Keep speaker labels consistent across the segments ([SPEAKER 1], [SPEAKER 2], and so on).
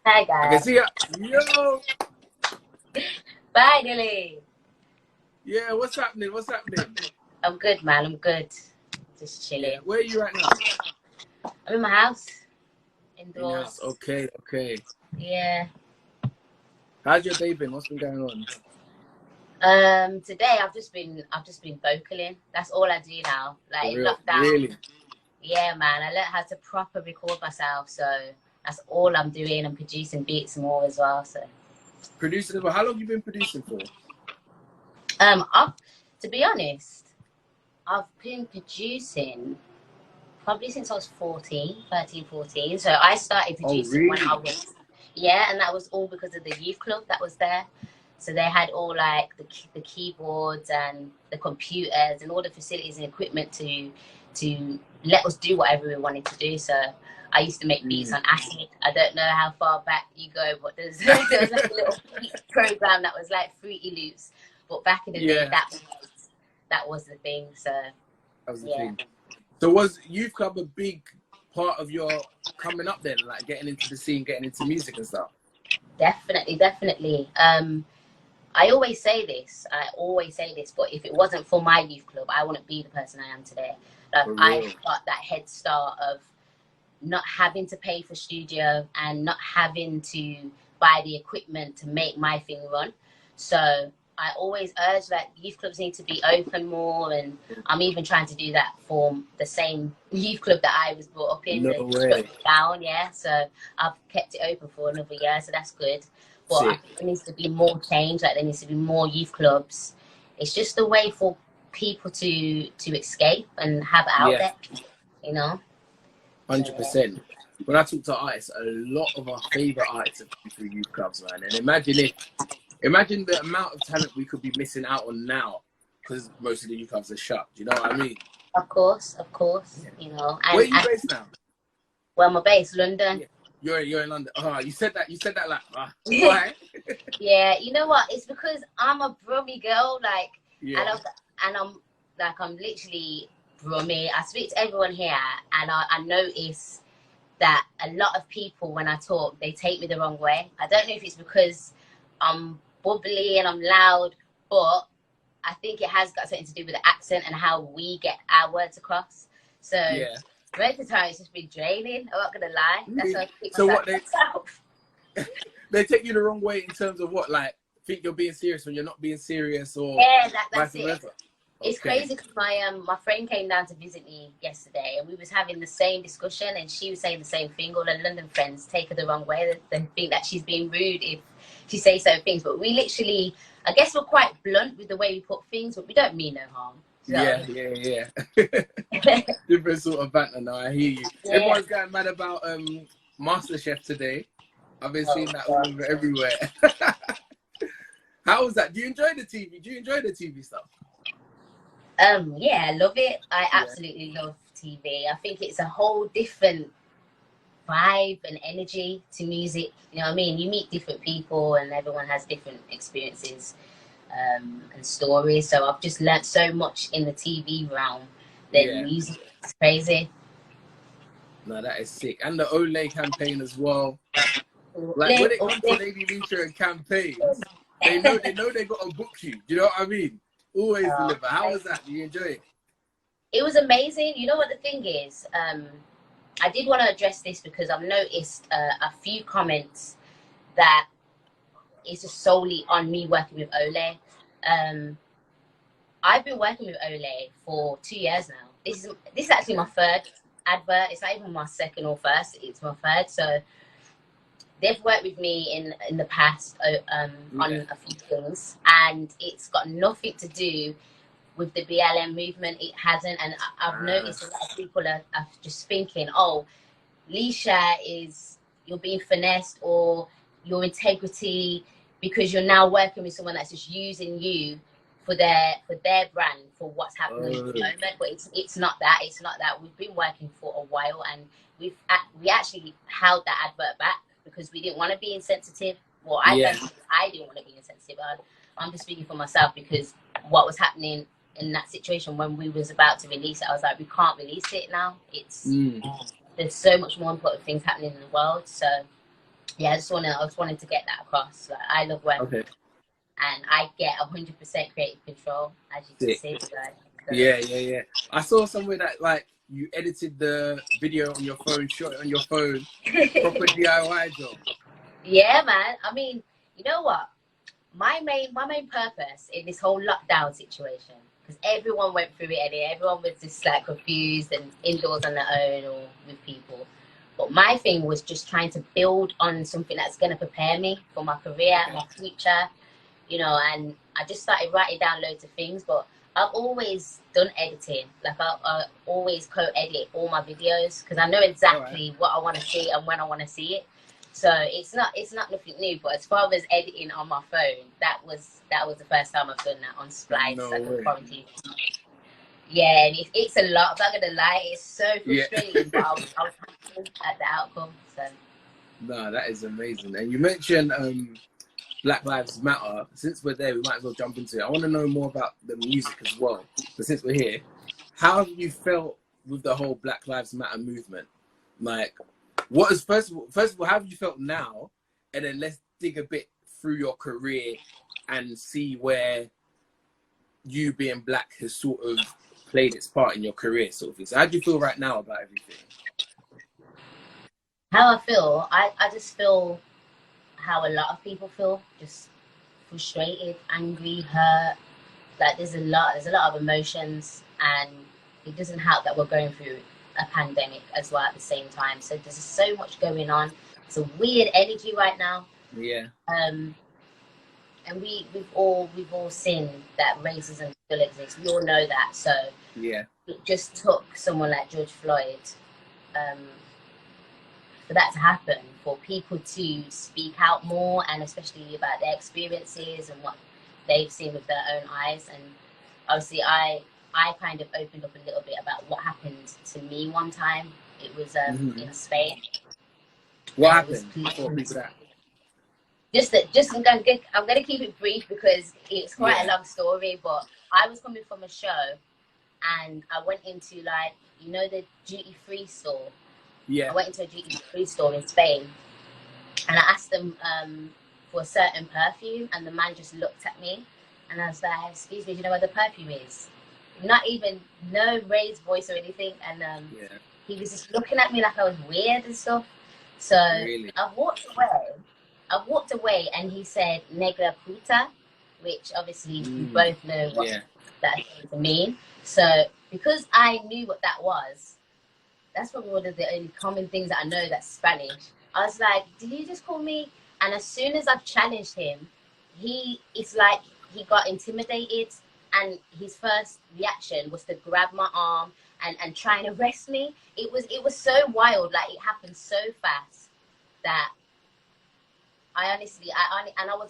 [SPEAKER 1] Hi
[SPEAKER 2] I can
[SPEAKER 1] guys.
[SPEAKER 2] see ya. Yo.
[SPEAKER 1] Finally.
[SPEAKER 2] Yeah, what's happening? What's happening?
[SPEAKER 1] I'm good, man. I'm good. Just
[SPEAKER 2] Yeah,
[SPEAKER 1] chilling.
[SPEAKER 2] where are you right now?
[SPEAKER 1] I'm in my house.
[SPEAKER 2] In your house.
[SPEAKER 1] Indoors.
[SPEAKER 2] Okay, okay.
[SPEAKER 1] Yeah.
[SPEAKER 2] How's your day been? What's been going on?
[SPEAKER 1] Today I've just been vocaling. That's all I do now.
[SPEAKER 2] For
[SPEAKER 1] Like in
[SPEAKER 2] real?
[SPEAKER 1] lockdown.
[SPEAKER 2] Really?
[SPEAKER 1] Yeah, man. I learned how to proper record myself. So that's all I'm doing. I'm producing beats more as well. So
[SPEAKER 2] Producing as well. How long have you been producing for?
[SPEAKER 1] I've, to be honest, I've been producing probably since I was 13, 14. So I started
[SPEAKER 2] Oh,
[SPEAKER 1] producing when
[SPEAKER 2] really?
[SPEAKER 1] I was, yeah, and that was all because of the youth club that was there. So they had all like the keyboards and the computers and all the facilities and equipment to let us do whatever we wanted to do. So I used to make beats on acid. I don't know how far back you go, but there was like a little program that was like Fruity Loops. But back in the day,
[SPEAKER 2] Yeah,
[SPEAKER 1] that was the thing. So
[SPEAKER 2] that was the
[SPEAKER 1] yeah.
[SPEAKER 2] thing. So was Youth Club a big part of your coming up then? Like getting into the scene, getting into music and stuff?
[SPEAKER 1] Definitely. I always say this, but if it wasn't for my youth club, I wouldn't be the person I am today. Like
[SPEAKER 2] For
[SPEAKER 1] I
[SPEAKER 2] real?
[SPEAKER 1] got that head start of not having to pay for studio and not having to buy the equipment to make my thing run. So I always urge that youth clubs need to be open more, and I'm even trying to do that for the same youth club that I was brought up in,
[SPEAKER 2] No
[SPEAKER 1] the
[SPEAKER 2] way.
[SPEAKER 1] down, yeah. So I've kept it open for another year, so that's good. But I
[SPEAKER 2] Sick.
[SPEAKER 1] think there needs to be more change, like there needs to be more youth clubs. It's just a way for people to escape and have an
[SPEAKER 2] Yeah,
[SPEAKER 1] outlet, you know? So, yeah.
[SPEAKER 2] 100%. When I talk to artists, a lot of our favorite artists have come through youth clubs, man. And imagine the amount of talent we could be missing out on now because most of the youth clubs are shut. Do you know what I mean?
[SPEAKER 1] Of course,
[SPEAKER 2] Yeah.
[SPEAKER 1] you know.
[SPEAKER 2] Where are
[SPEAKER 1] And
[SPEAKER 2] you based now?
[SPEAKER 1] well, my base, London.
[SPEAKER 2] Yeah. You're in London. Oh, you said that like, why?
[SPEAKER 1] Yeah, you know what? It's because I'm a Brummy girl, like,
[SPEAKER 2] Yeah.
[SPEAKER 1] I'm literally Brummy. I speak to everyone here, and I notice that a lot of people, when I talk, they take me the wrong way. I don't know if it's because I'm bubbly and I'm loud, but I think it has got something to do with the accent and how we get our words across. So
[SPEAKER 2] Yeah.
[SPEAKER 1] most of the time, it's just been draining. I'm not gonna lie. That's why I keep
[SPEAKER 2] So
[SPEAKER 1] myself
[SPEAKER 2] what
[SPEAKER 1] myself.
[SPEAKER 2] they take you the wrong way in terms of what, like think you're being serious when you're not being serious, or
[SPEAKER 1] Yeah,
[SPEAKER 2] vice
[SPEAKER 1] that's it.
[SPEAKER 2] versa?
[SPEAKER 1] It's
[SPEAKER 2] Okay.
[SPEAKER 1] crazy because my friend came down to visit me yesterday, and we was having the same discussion, and she was saying the same thing. All her London friends take her the wrong way. They think that she's being rude if she says certain things. But we literally, I guess we're quite blunt with the way we put things, but we don't mean no harm. So,
[SPEAKER 2] Yeah. Different sort of banter now. I hear you.
[SPEAKER 1] yeah.
[SPEAKER 2] Everyone's going mad about MasterChef today. I've been seeing that all over everywhere. How was that? Do you enjoy the TV? Do you enjoy the TV stuff?
[SPEAKER 1] Yeah, I love it. I absolutely love TV. I think it's a whole different vibe and energy to music. You know what I mean? You meet different people, and everyone has different experiences and stories. So I've just learnt so much in the TV realm than music. It's crazy.
[SPEAKER 2] No, that is sick. And the Olay campaign as well. Like when it comes to Lady Leshurr and campaigns, they know they got to book you. Do you know what I mean? Always deliver. How was that? Do you enjoy it?
[SPEAKER 1] It was amazing. You know what the thing is? I did want to address this because I've noticed a few comments that it's just solely on me working with Olay. I've been working with Olay for 2 years now. This is actually my third advert. It's not even my second or first. It's my third. So they've worked with me in the past on a few things, and it's got nothing to do with the BLM movement. It hasn't, and I've noticed a lot of people are just thinking, oh, Leshurr you're being finessed, or your integrity, because you're now working with someone that's just using you for their brand, for what's happening at the moment. But it's not that. It's not that. We've been working for a while, and we actually held that advert back because we didn't want to be insensitive. Well, I didn't want to be insensitive. I'm just speaking for myself, because what was happening in that situation when we was about to release it, I was like, we can't release it now. It's there's so much more important things happening in the world. So yeah, I just wanted to get that across. Like, I love working,
[SPEAKER 2] Okay.
[SPEAKER 1] and I get 100% creative control, as you can see. Like, so.
[SPEAKER 2] Yeah. I saw somewhere that like you edited the video on your phone, shot it on your phone, proper DIY job.
[SPEAKER 1] Yeah, man. I mean, you know what? My main purpose in this whole lockdown situation, because everyone went through it, and everyone was just like confused and indoors on their own or with people. But my thing was just trying to build on something that's going to prepare me for my career, my future, you know. And I just started writing down loads of things. But I've always done editing. Like I always co-edit all my videos because I know exactly what I want to see and when I want to see it. So it's not nothing new. But as far as editing on my phone, that was the first time I've done that on Splice, like the quarantine. Yeah, and it's a lot. I'm not gonna lie, it's so frustrating, but I was happy at the outcome. So.
[SPEAKER 2] No, that is amazing. And you mentioned Black Lives Matter. Since we're there, we might as well jump into it. I want to know more about the music as well. But since we're here, how have you felt with the whole Black Lives Matter movement? Like, what is first of all, how have you felt now? And then let's dig a bit through your career and see where you being black has sort of played its part in your career, sort of thing. So how do you feel right now about everything?
[SPEAKER 1] How I feel, I just feel how a lot of people feel, just frustrated, angry, hurt. Like there's a lot of emotions, and it doesn't help that we're going through a pandemic as well at the same time. So there's so much going on. It's a weird energy right now.
[SPEAKER 2] Yeah.
[SPEAKER 1] And we've all seen that racism still exists. We all know that. So
[SPEAKER 2] yeah,
[SPEAKER 1] it just took someone like George Floyd for that to happen, for people to speak out more, and especially about their experiences and what they've seen with their own eyes. And obviously I kind of opened up a little bit about what happened to me one time. It was in Spain.
[SPEAKER 2] What happened?
[SPEAKER 1] I'm gonna keep it brief because it's quite a long story. But I was coming from a show, and I went into, like, you know, the duty-free store.
[SPEAKER 2] Yeah.
[SPEAKER 1] I went into a duty-free store in Spain, and I asked them for a certain perfume, and the man just looked at me, and I was like, "Excuse me, do you know where the perfume is?" Not even, no raised voice or anything, and he was just looking at me like I was weird and stuff. So I've walked away, and he said "negra puta," which obviously we both know what that means. So because I knew what that was, that's probably one of the only common things that I know that's Spanish. I was like, "Did you just call me?" And as soon as I've challenged him, it's like he got intimidated, and his first reaction was to grab my arm and try and arrest me. It was so wild. Like, it happened so fast that I was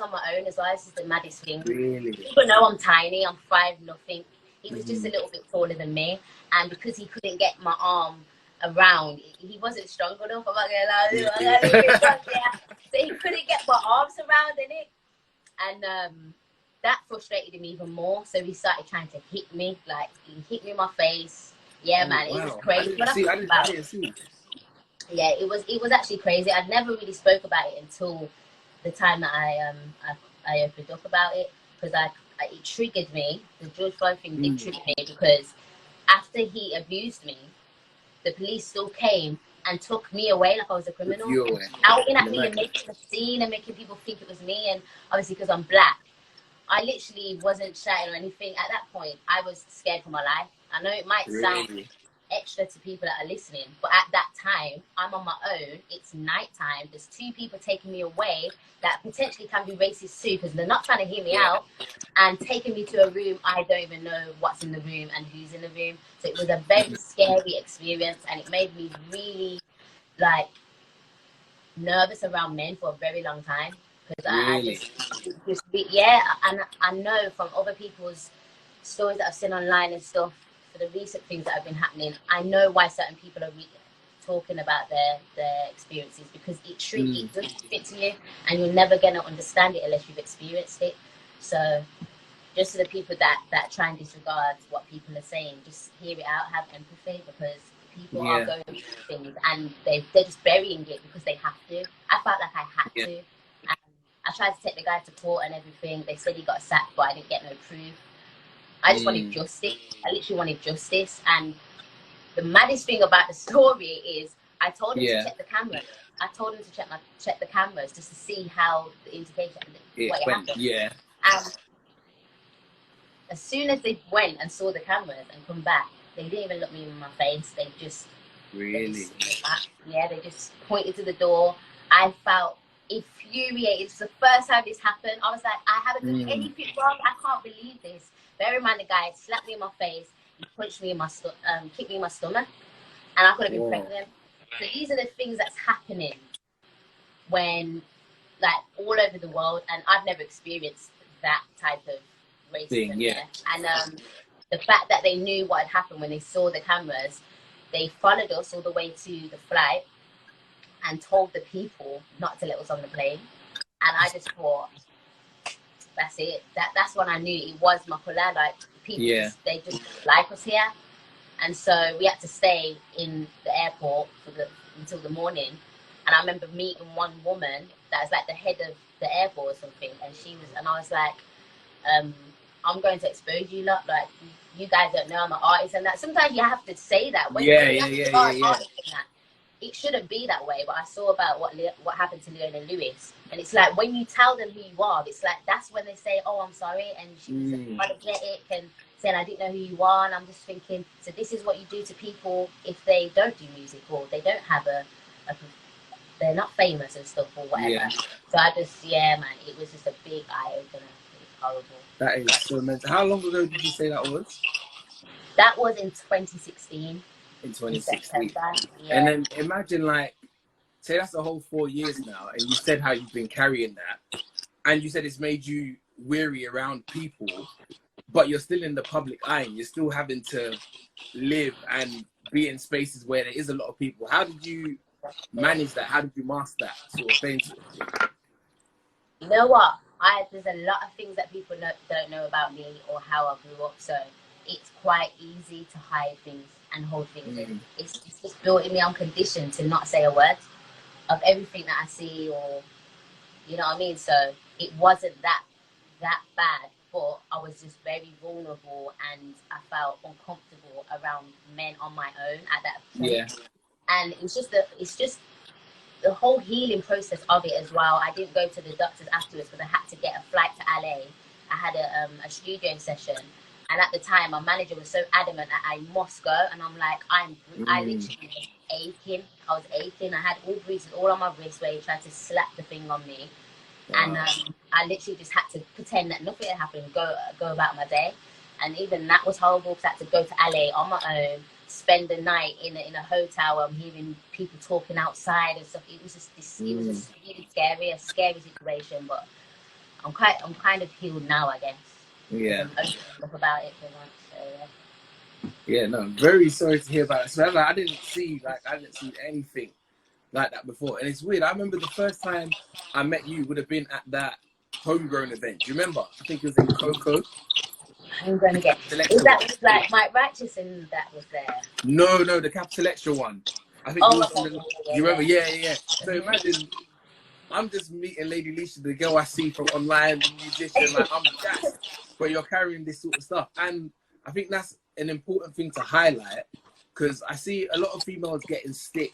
[SPEAKER 1] on my own as well. This is the maddest thing.
[SPEAKER 2] Really?
[SPEAKER 1] People know I'm tiny. I'm 5'0". He was just a little bit taller than me, and because he couldn't get my arm around, he wasn't strong enough. I'm not gonna lie. So he couldn't get my arms around in it, and that frustrated him even more. So he started trying to hit me. Like, he hit me in my face. Yeah, man, it was crazy.
[SPEAKER 2] I didn't see.
[SPEAKER 1] Yeah, it was actually crazy. I'd never really spoke about it until the time that I opened up about it, because it triggered me. The George Floyd thing did trigger me, because after he abused me, the police still came and took me away like I was a criminal, shouting at me and making a scene and making people think it was me. And obviously, because I'm black, I literally wasn't shouting or anything at that point. I was scared for my life. I know it might sound extra to people that are listening, but at that time, I'm on my own. It's nighttime. There's two people taking me away that potentially can be racist too, because they're not trying to hear me out, and taking me to a room. I don't even know what's in the room and who's in the room. So it was a very scary experience, and it made me really, like, nervous around men for a very long time, because and I know from other people's stories that I've seen online and stuff, for the recent things that have been happening, I know why certain people are talking about their experiences, because it does fit to you, and you're never going to understand it unless you've experienced it. So just to the people that try and disregard what people are saying, just hear it out, have empathy, because people are going through things, and they're just burying it because they have to. I felt like I to. And I tried to take the guy to court and everything. They said he got sacked, but I didn't get no proof. I just wanted justice. I literally wanted justice. And the maddest thing about the story is I told him to check the cameras. I told him to check the cameras just to see how the indication, what happened.
[SPEAKER 2] Yeah.
[SPEAKER 1] And as soon as they went and saw the cameras and come back, they didn't even look me in my face. They just
[SPEAKER 2] really,
[SPEAKER 1] they just pointed to the door. I felt infuriated. It's the first time this happened. I was like, I haven't done anything wrong. I can't believe this. Bear in mind, the guy slapped me in my face. He punched me in my kicked me in my stomach, and I could have been pregnant. So these are the things that's happening when, like, all over the world, and I've never experienced that type of racism. And the fact that they knew what had happened when they saw the cameras, they followed us all the way to the flight and told the people not to let us on the plane. And I just thought, that's it. That's when I knew it was Makula. Like, people, they just like us here. And so we had to stay in the airport until the morning. And I remember meeting one woman that was like the head of the airport or something. And I was like, I'm going to expose you lot. Like, you guys don't know I'm an artist and that. Sometimes you have to say that. When it shouldn't be that way. But I saw about what happened to Leona Lewis. And it's like, when you tell them who you are, it's like, that's when they say, oh, I'm sorry. And she was apologetic and said, I didn't know who you are. And I'm just thinking, so this is what you do to people if they don't do music or they don't have they're not famous and stuff or whatever. So I just, man, it was just a big eye-opener. It was horrible.
[SPEAKER 2] That is so mental. How long ago did you say that was?
[SPEAKER 1] That was in 2016.
[SPEAKER 2] In 2016. And then imagine, like, say that's a whole 4 years now, and you said how you've been carrying that, and you said it's made you weary around people, but you're still in the public eye, and you're still having to live and be in spaces where there is a lot of people. How did you manage that? How did you master that sort of thing?
[SPEAKER 1] You know what? There's a lot of things that people don't know about me or how I grew up, so it's quite easy to hide things and hold things in. It's just built in me. I'm conditioned to not say a word of everything that I see, or, you know what I mean? So it wasn't that bad, but I was just very vulnerable and I felt uncomfortable around men on my own at that point. And it's just the whole healing process of it as well. I didn't go to the doctors afterwards because I had to get a flight to LA. I had a studio session, and at the time my manager was so adamant that I must go, and I'm like, I literally was aching. I was aching. I had all bruises all on my wrist where he tried to slap the thing on me. And I literally just had to pretend that nothing had happened, go about my day. And even that was horrible because I had to go to LA on my own, spend the night in a hotel where I'm hearing people talking outside and stuff. It was just it was just really scary, a scary situation. But I'm kind of healed now, I guess. I'm open up about it for once. So,
[SPEAKER 2] no, I'm very sorry to hear about it. So I didn't see anything like that before, and it's weird. I remember the first time I met you would have been at that homegrown event. Do you remember? I think it was in Coco.
[SPEAKER 1] Homegrown again. Is that was like Mike Ratchison that was there?
[SPEAKER 2] No, the Capital Extra one. I think it was you remember? Yeah. So imagine I'm just meeting Lady Leshurr, the girl I see from online, the musician, like I'm jazzed, but you're carrying this sort of stuff. And I think that's an important thing to highlight, because I see a lot of females getting stick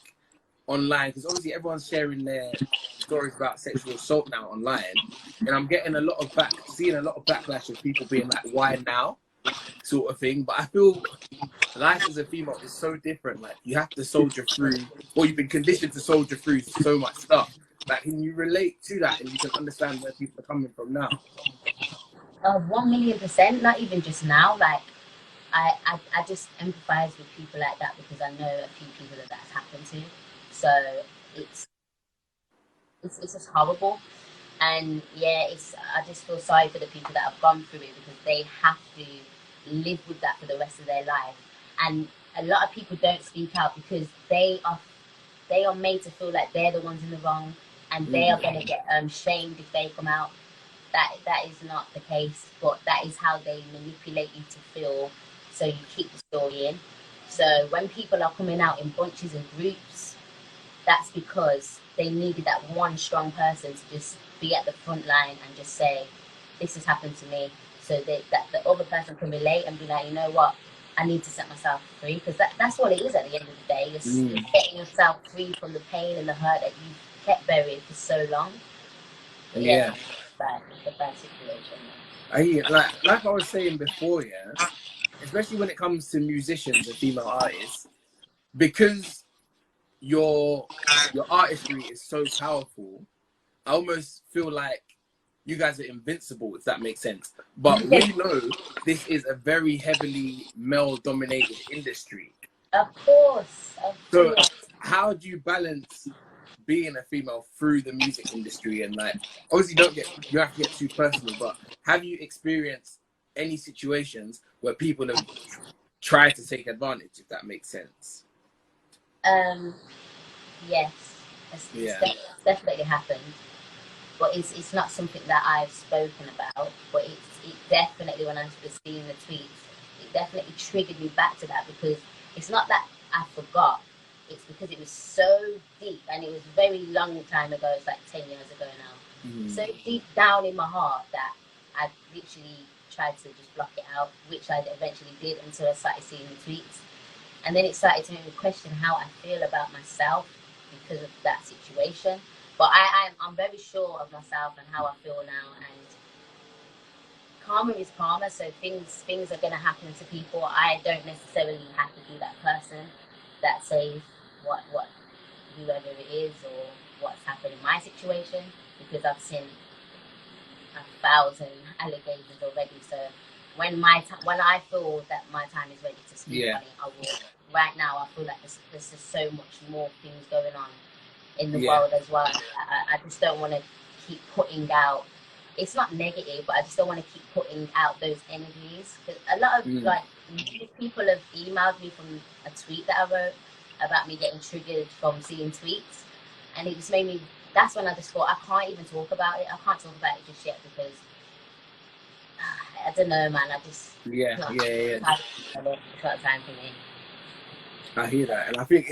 [SPEAKER 2] online, because obviously everyone's sharing their stories about sexual assault now online, and I'm getting seeing a lot of backlash of people being like, why now, sort of thing. But I feel life as a female is so different. Like, you have to soldier through, or you've been conditioned to soldier through so much stuff. Like, can you relate to that, and you can understand where people are coming from now?
[SPEAKER 1] 1,000,000%. Not even just now. Like, I just empathize with people like that because I know a few people that's happened to. So it's just horrible, and I just feel sorry for the people that have gone through it, because they have to live with that for the rest of their life. And a lot of people don't speak out because they are made to feel like they're the ones in the wrong, and they are going to get shamed if they come out. That is not the case, but that is how they manipulate you to feel, so you keep the story in. So when people are coming out in bunches and groups, that's because they needed that one strong person to just be at the front line and just say, this has happened to me, so that the other person can relate and be like, you know what, I need to set myself free, because that's what it is at the end of the day. You're getting yourself free from the pain and the hurt that you've kept buried for so long.
[SPEAKER 2] Yeah.
[SPEAKER 1] It's a bad situation.
[SPEAKER 2] Like I was saying before, yeah, especially when it comes to musicians and female artists, because your artistry is so powerful, I almost feel like you guys are invincible, if that makes sense. But we know this is a very heavily male-dominated industry.
[SPEAKER 1] Of course.
[SPEAKER 2] So how do you balance being a female through the music industry? And like, obviously you have to get too personal, but have you experienced any situations where people have tried to take advantage, if that makes sense?
[SPEAKER 1] Yes, it's definitely happened, but it's not something that I've spoken about. But it definitely, when I was seeing the tweets, it definitely triggered me back to that, because it's not that I forgot, it's because it was so deep, and it was a very long time ago. It's like 10 years ago now. So deep down in my heart that I literally tried to just block it out, which I eventually did until I started seeing the tweets. And then it started to make me question how I feel about myself because of that situation. But I'm very sure of myself and how I feel now. And karma is karma, so things are going to happen to people. I don't necessarily have to be that person that says what whoever it is or what's happened in my situation, because I've seen 1,000 allegations already. So when I feel that my time is ready to speak on it, I will. Right now, I feel like there's just so much more things going on in the world as well. I just don't want to keep putting out. It's not negative, but I just don't want to keep putting out those energies, because a lot of like people have emailed me from a tweet that I wrote about me getting triggered from seeing tweets, and it just made me. That's when I just thought, I can't even talk about it. I can't talk about it just yet, because I don't know, man. I just
[SPEAKER 2] yeah.
[SPEAKER 1] It's not time for me.
[SPEAKER 2] I hear that, and I think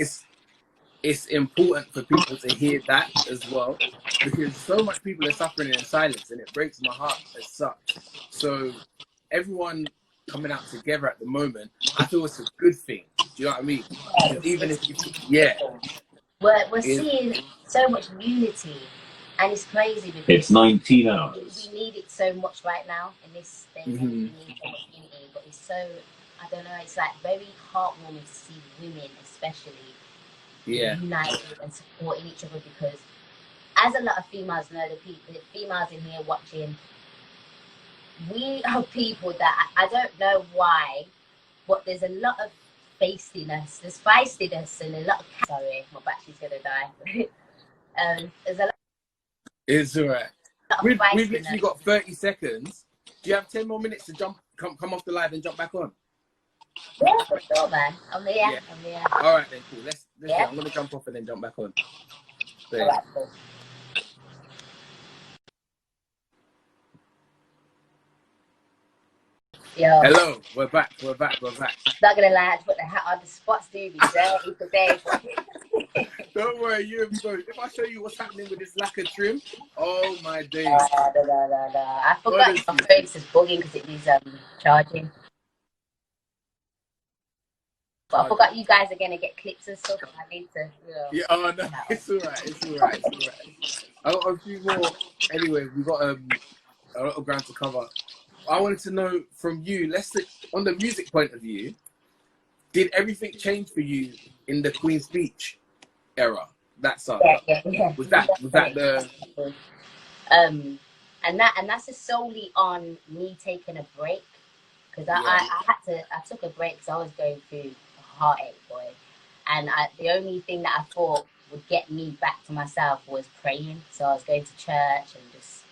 [SPEAKER 2] it's important for people to hear that as well, because so much people are suffering in silence, and it breaks my heart as such. So everyone coming out together at the moment, I feel it's a good thing. Do you know what I mean? Even if
[SPEAKER 1] we're seeing so much unity, and it's crazy because
[SPEAKER 3] it's 19 hours.
[SPEAKER 1] We need it so much right now in this thing. We need so much unity, but it's so, I don't know, it's like very heartwarming to see women especially united and supporting each other, because as a lot of females know, the females in here watching, we are people that I don't know why, but there's a lot of feistiness, and a lot of sorry, my battery's gonna die. There's a lot.
[SPEAKER 2] It's alright. We've literally got 30 seconds. Do you have 10 more minutes to come off the live and jump back on?
[SPEAKER 1] Yeah, for sure, man. I'm here.
[SPEAKER 2] All right, then, cool. Let's I'm gonna jump off and then jump back on.
[SPEAKER 1] All right, cool. Yo.
[SPEAKER 2] Hello, we're back.
[SPEAKER 1] Not gonna lie, I put the hat on the spots, dude. Dirty today.
[SPEAKER 2] Don't worry, you go. If I show you what's happening with this lack of trim, oh my days.
[SPEAKER 1] No. I forgot my phone is bugging because it needs charging. But I forgot you guys are gonna get clips and stuff. I need to.
[SPEAKER 2] Yeah, oh no, it's alright. I got a few more. Anyway, we've got a lot of ground to cover. I wanted to know from you, let's say, on the music point of view, did everything change for you in the Queen's Speech era? That song?
[SPEAKER 1] Yeah.
[SPEAKER 2] Was that the?
[SPEAKER 1] And that's just solely on me taking a break, because I took a break because I was going through a heartache, boy, and the only thing that I thought would get me back to myself was praying. So I was going to church and just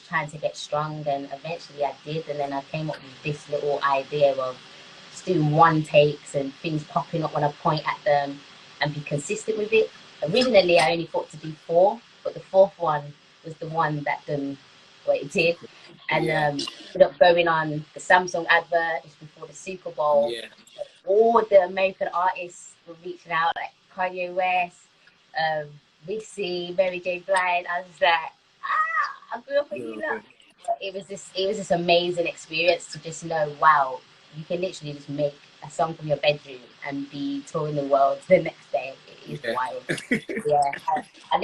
[SPEAKER 1] trying to get strong, and eventually I did, and then I came up with this little idea of just doing one takes and things popping up when I point at them and be consistent with it. Originally I only thought to do 4, but the 4th one was the one that done what it did, and ended up going on the Samsung advert just before the Super Bowl. All the American artists were reaching out, like Kanye West, Missy, Mary J. Blige. I was like, I grew up with you lot. It was this amazing experience to just know, wow, you can literally just make a song from your bedroom and be touring the world the next day. It is wild. Yeah, I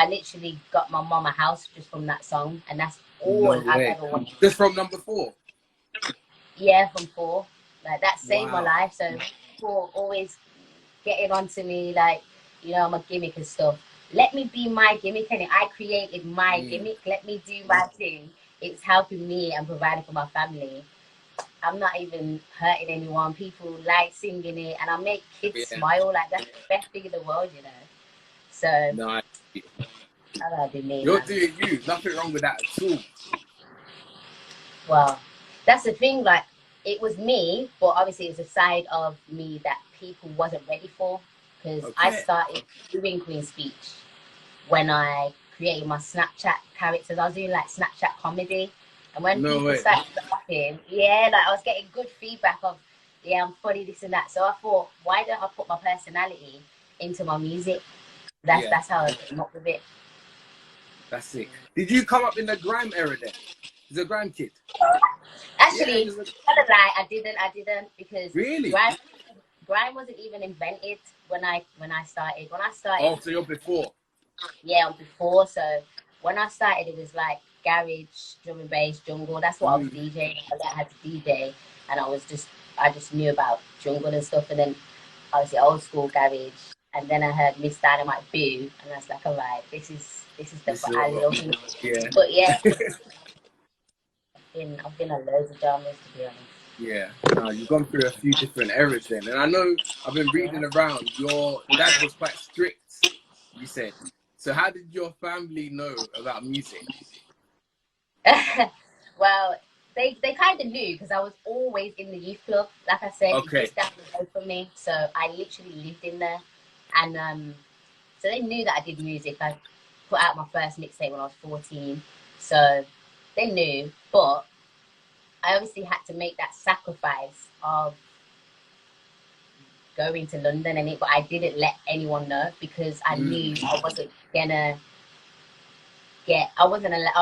[SPEAKER 1] literally got my mom a house just from that song, and that's all I've ever wanted.
[SPEAKER 2] Just from number 4?
[SPEAKER 1] Yeah, from 4. Like, that saved my life. So people always getting onto me, like, you know, I'm a gimmick and stuff. Let me be my gimmick, and I created my gimmick. Let me do my thing. It's helping me and providing for my family. I'm not even hurting anyone. People like singing it, and I make kids smile. Like, that's the best thing in the world, you know. So,
[SPEAKER 2] nice.
[SPEAKER 1] You're
[SPEAKER 2] doing you. Nothing wrong with that at all.
[SPEAKER 1] Well, that's the thing. Like, it was me, but obviously it's a side of me that people wasn't ready for, because I started doing Queen Speech when I created my Snapchat characters. I was doing like Snapchat comedy, and when people started laughing, like, I was getting good feedback of, I'm funny, this and that. So I thought, why don't I put my personality into my music? That's how I came up with it.
[SPEAKER 2] That's it. Did you come up in the grime era then? Is a grime kid?
[SPEAKER 1] Actually, I didn't, because
[SPEAKER 2] really,
[SPEAKER 1] grime wasn't even invented when I started.
[SPEAKER 2] Oh, so you're before?
[SPEAKER 1] Yeah, I'm before. So when I started, it was like garage, drum and bass, jungle. That's what I was DJing. I had to DJ, and I just knew about jungle and stuff. And then obviously old school garage, and then I heard Miss Dynamite Boo, and I was like, all right, this is the I love.
[SPEAKER 2] Yeah.
[SPEAKER 1] But yeah, I've been on loads of genres, to be honest.
[SPEAKER 2] Yeah, no, you've gone through a few different eras then, and I know I've been reading around. Your dad was quite strict, you said. So how did your family know about music?
[SPEAKER 1] Well, they kind of knew, because I was always in the youth club. Like I said, it's just down the road from me, so I literally lived in there, and so they knew that I did music. I put out my first mixtape when I was 14, so they knew. But I obviously had to make that sacrifice of going to London, but I didn't let anyone know, because I knew I wasn't gonna I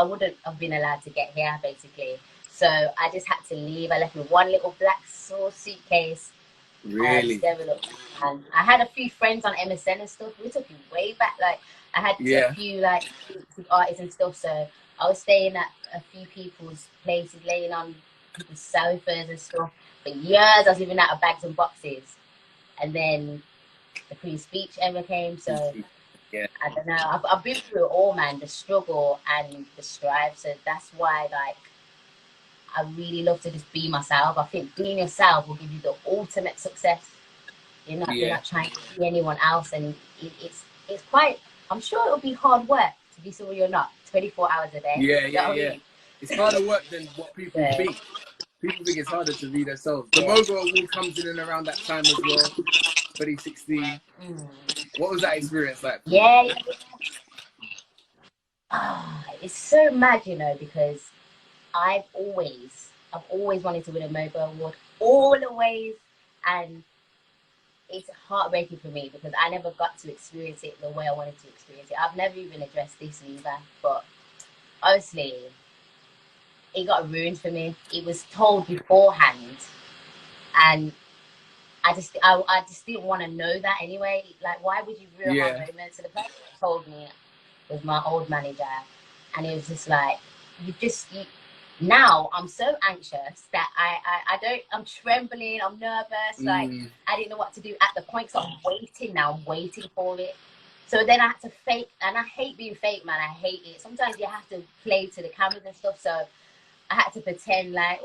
[SPEAKER 1] wouldn't have been allowed to get here, basically. So I just had to leave. I left with one little black suitcase.
[SPEAKER 2] Really?
[SPEAKER 1] And I had a few friends on MSN and stuff. We took it way back. Like, I had a few like artists and stuff. So I was staying at a few people's places, laying on people's sofas and stuff. For years, I was living out of bags and boxes. And then the Queen Speech ever came. So I don't know. I've been through it all, man. The struggle and the strive. So that's why, like, I really love to just be myself. I think being yourself will give you the ultimate success. You're not trying to be anyone else, and it's quite. I'm sure it'll be hard work to be someone you're not 24 hours a day.
[SPEAKER 2] Yeah. It's harder work than what people think. People think it's harder to be themselves. The MOBO Award comes in and around that time as well, 2016. What was that experience like?
[SPEAKER 1] Yeah. It's so mad, you know, because I've always wanted to win a MOBO Award, always, and it's heartbreaking for me because I never got to experience it the way I wanted to experience it. I've never even addressed this either, but obviously it got ruined for me. It was told beforehand, and I just didn't want to know that anyway. Like, why would you ruin my moment? So the person who told me was my old manager, and it was just like, now I'm so anxious that I'm trembling, I'm nervous, like I didn't know what to do at the point, so I'm waiting for it. So then I had to fake, and I hate being fake, man, I hate it. Sometimes you have to play to the cameras and stuff, so I had to pretend like,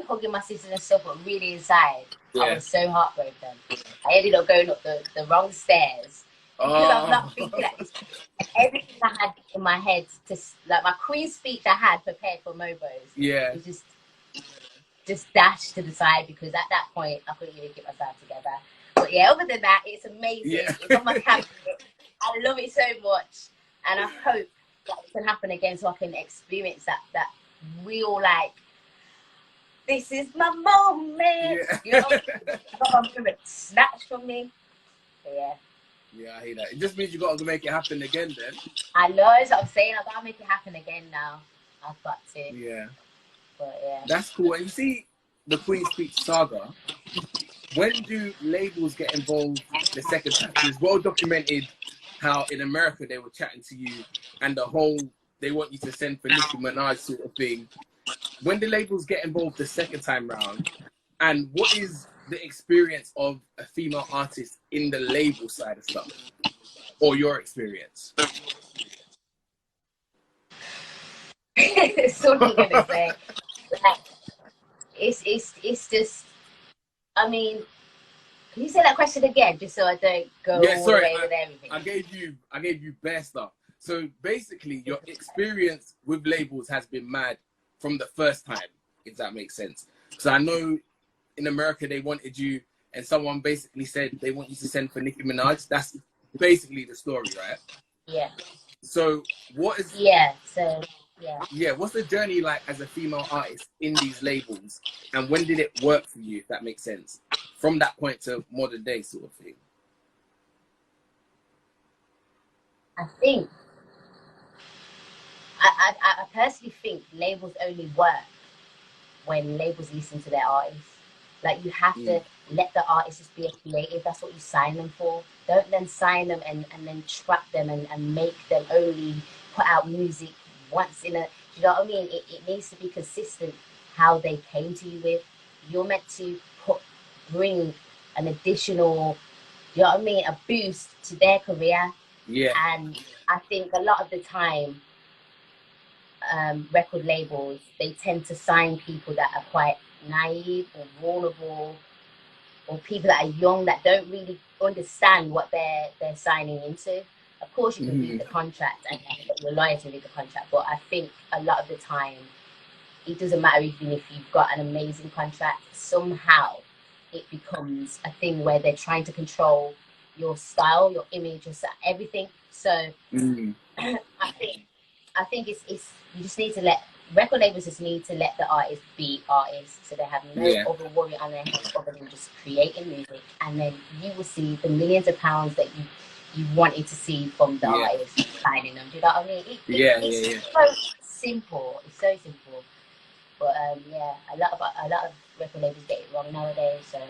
[SPEAKER 1] hugging my sisters and stuff, but really inside, I was so heartbroken. I ended up going up the wrong stairs, because I'm not thinking that everything I had in my head, like my Queen Speech I had prepared for MOBOs, was just dashed to the side, because at that point I couldn't even get myself together. But yeah, other than that, it's amazing. It's on my cabinet. I love it so much, and I hope that it can happen again, so I can experience that real, like, this is my moment. You know, I got my moment snatched from me. So, yeah.
[SPEAKER 2] Yeah, I hear that. It just means you got to make it happen again then.
[SPEAKER 1] I know, that's what I'm saying. I gotta make it happen again now. I've got to.
[SPEAKER 2] Yeah.
[SPEAKER 1] But yeah.
[SPEAKER 2] That's cool. And you see the Queen's Speech saga, when do labels get involved the second time? It's well documented how in America they were chatting to you and the whole, they want you to send for Nicki Minaj sort of thing. When do labels get involved the second time round? And what is the experience of a female artist in the label side of stuff? Or your experience?
[SPEAKER 1] That's what I'm gonna say. Like, it's just, I mean, can you say that question again, just so I don't go all the way with everything?
[SPEAKER 2] I gave you bare stuff. So basically, your experience with labels has been mad from the first time, if that makes sense. So I know in America they wanted you, and someone basically said they want you to send for Nicki Minaj. That's basically the story, right?
[SPEAKER 1] Yeah.
[SPEAKER 2] So what is?
[SPEAKER 1] Yeah. So yeah.
[SPEAKER 2] Yeah. What's the journey like as a female artist in these labels, and when did it work for you, if that makes sense? From that point to modern day sort of thing.
[SPEAKER 1] I think, I personally think labels only work when labels listen to their artists. Like, you have to let the artists just be a creative. That's what you sign them for. Don't then sign them and then trap them and make them only put out music once in a, you know what I mean? It needs to be consistent how they came to you with. You're meant to bring an additional, you know what I mean, a boost to their career.
[SPEAKER 2] Yeah.
[SPEAKER 1] And I think a lot of the time, record labels, they tend to sign people that are quite naive or vulnerable, or people that are young that don't really understand what they're signing into. Of course, you can read the contract and you're lawyer to read the contract, but I think a lot of the time, it doesn't matter even if you've got an amazing contract, somehow it becomes a thing where they're trying to control your style, your image, your everything. So I think it's you just need to let record labels just need to let the artists be artists, so they have no other worry on their head other than just creating music, and then you will see the millions of pounds that you wanted to see from the artists signing them. Do you know what I mean? It's so simple. It's so simple. But a lot of record labels get it wrong nowadays, so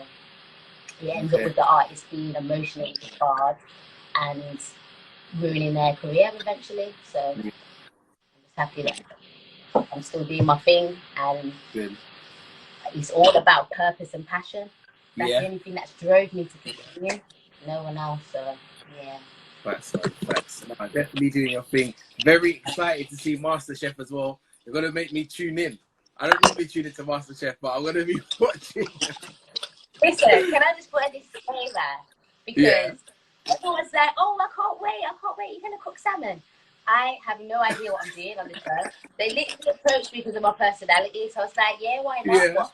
[SPEAKER 1] it ends up with the artist being emotionally scarred and ruining their career eventually. So I'm just happy that I'm still doing my thing, and it's all about purpose and passion. That's the only thing that's drove me to continue. No one else. So yeah.
[SPEAKER 2] Facts. No, definitely doing your thing. Very excited to see MasterChef as well. You're gonna make me tune in. I don't normally tune into MasterChef, but I'm gonna be watching.
[SPEAKER 1] Listen, can I just put a disclaimer? Because everyone's like, "Oh, I can't wait! You're gonna cook salmon." I have no idea what I'm doing on the show. They literally approached me because of my personality, so I was like, "Yeah, why not?" But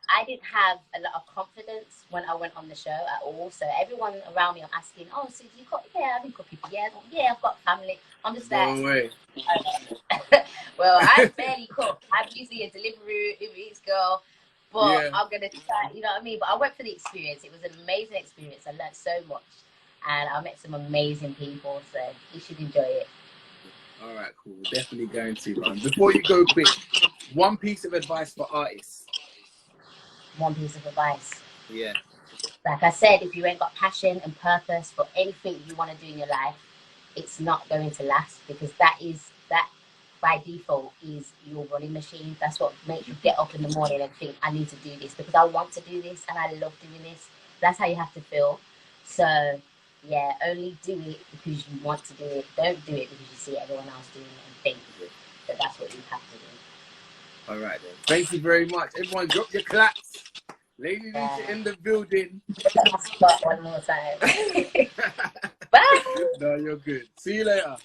[SPEAKER 1] I didn't have a lot of confidence when I went on the show at all. So everyone around me, I'm asking, "Oh, so you cook?" Yeah, I've been cooking for years. Yeah, I've got family. I'm just like,
[SPEAKER 2] no way.
[SPEAKER 1] Well, I barely cook. I'm usually a delivery Uber Eats girl, but I'm gonna try. You know what I mean? But I went for the experience. It was an amazing experience. I learned so much, and I met some amazing people. So you should enjoy it.
[SPEAKER 2] All right, cool. We're definitely going to. Before you go, quick, one piece of advice for artists.
[SPEAKER 1] One piece of advice.
[SPEAKER 2] Yeah.
[SPEAKER 1] Like I said, if you ain't got passion and purpose for anything you want to do in your life, it's not going to last, because that by default is your running machine. That's what makes you get up in the morning and think, I need to do this because I want to do this and I love doing this. That's how you have to feel. So yeah, only do it because you want to do it. Don't do it because you see everyone else doing it and think that that's what you have to do.
[SPEAKER 2] All right then. Thank you very much. Everyone drop your claps. Lady Leshurr in the building.
[SPEAKER 1] One more time. Bye.
[SPEAKER 2] No, you're good. See you later.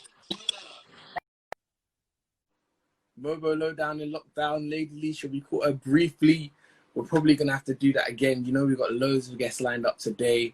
[SPEAKER 2] MOBO Lowdown in lockdown. Lady Leshurr, we caught her briefly. We're probably going to have to do that again. You know, we've got loads of guests lined up today.